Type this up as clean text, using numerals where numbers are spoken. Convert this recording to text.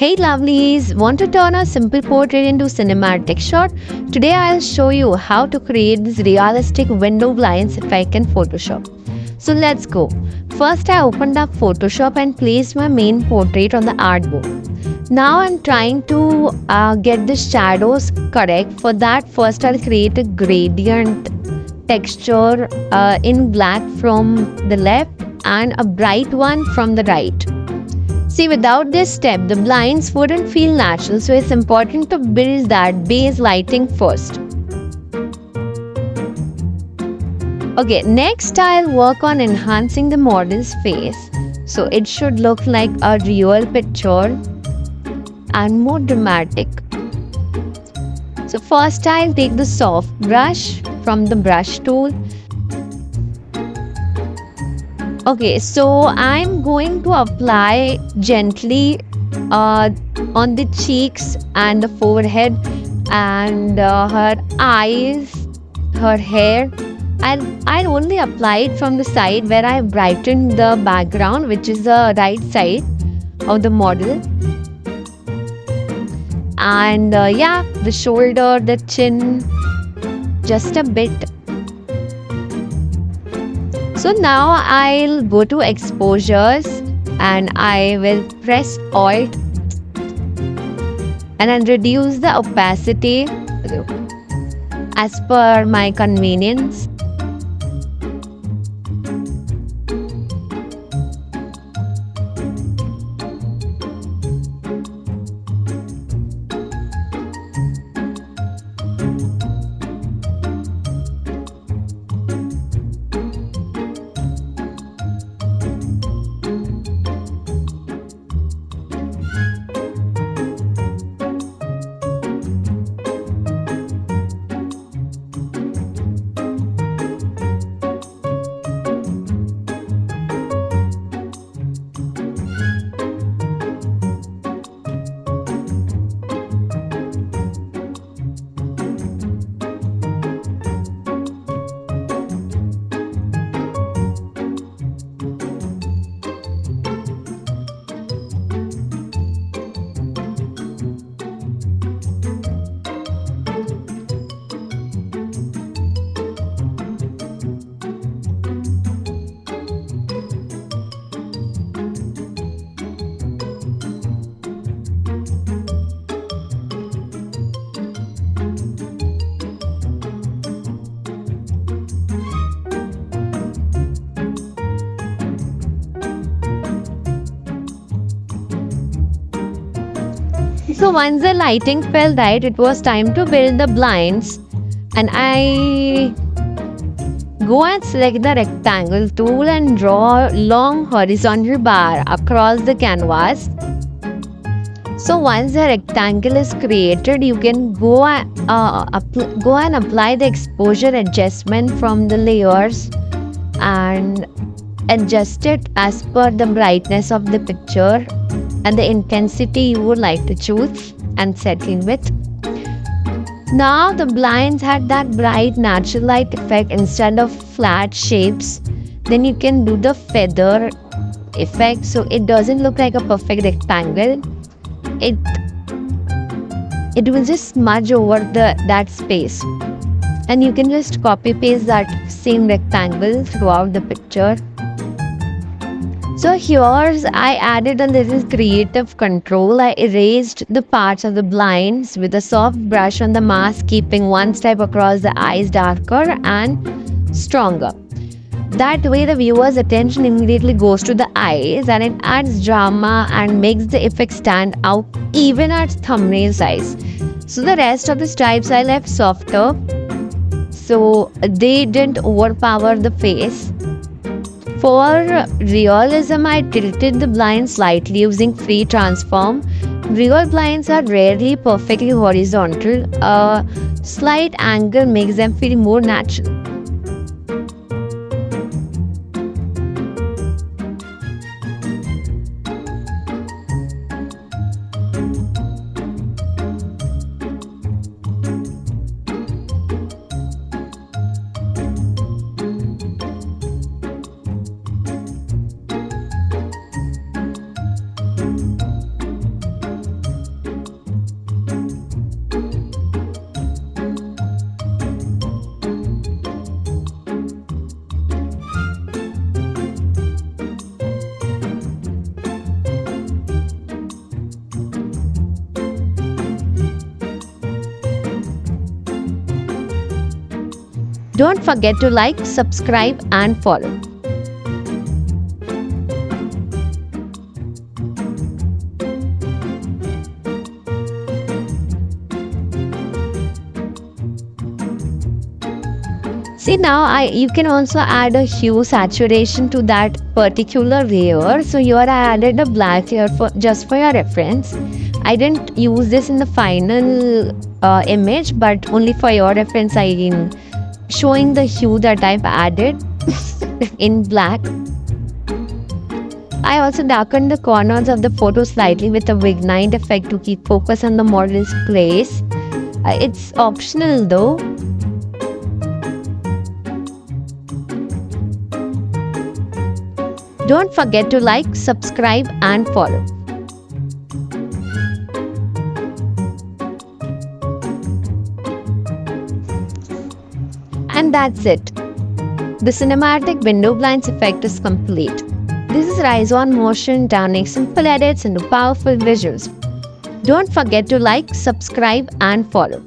Hey lovelies, want to turn a simple portrait into cinematic shot? Today I'll show you how to create this realistic window blinds effect in Photoshop. So let's go. First I opened up Photoshop and placed my main portrait on the artboard. Now I'm trying to get the shadows correct. For that first I'll create a gradient texture in black from the left and a bright one from the right. See, without this step, the blinds wouldn't feel natural, so it's important to build that base lighting first. Okay, next I'll work on enhancing the model's face, so it should look like a real picture and more dramatic. So first I'll take the soft brush from the brush tool. Okay, so I'm going to apply gently on the cheeks and the forehead and her eyes, her hair. I'll only apply it from the side where I brightened the background, which is the right side of the model. And yeah, the shoulder, the chin, just a bit. So now I'll go to exposures and I will press Alt and then reduce the opacity as per my convenience. So once the lighting felt right, it was time to build the blinds, and I go and select the rectangle tool and draw a long horizontal bar across the canvas. So once the rectangle is created, you can go and apply the exposure adjustment from the layers and adjust it as per the brightness of the picture and the intensity you would like to choose and settle with. Now the blinds had that bright natural light effect instead of flat shapes. Then you can do the feather effect so it doesn't look like a perfect rectangle. It will just smudge over that space, and you can just copy paste that same rectangle throughout the picture. So here I added a little creative control. I erased the parts of the blinds with a soft brush on the mask, keeping one step across the eyes darker and stronger. That way the viewer's attention immediately goes to the eyes and it adds drama and makes the effect stand out even at thumbnail size. So the rest of the stripes I left softer so they didn't overpower the face. For realism, I tilted the blinds slightly using free transform. Real blinds are rarely perfectly horizontal. A slight angle makes them feel more natural. Don't forget to like, subscribe and follow. See, now you can also add a hue saturation to that particular layer. So here I added a black here just for your reference. I didn't use this in the final image, but only for your reference I'm showing the hue that I've added in black. I also darkened the corners of the photo slightly with a Vignite effect to keep focus on the model's place. It's optional though. Don't forget to like, subscribe and follow. And that's it. The cinematic window blinds effect is complete. This is Rise on Motion turning simple edits into powerful visuals. Don't forget to like, subscribe and follow.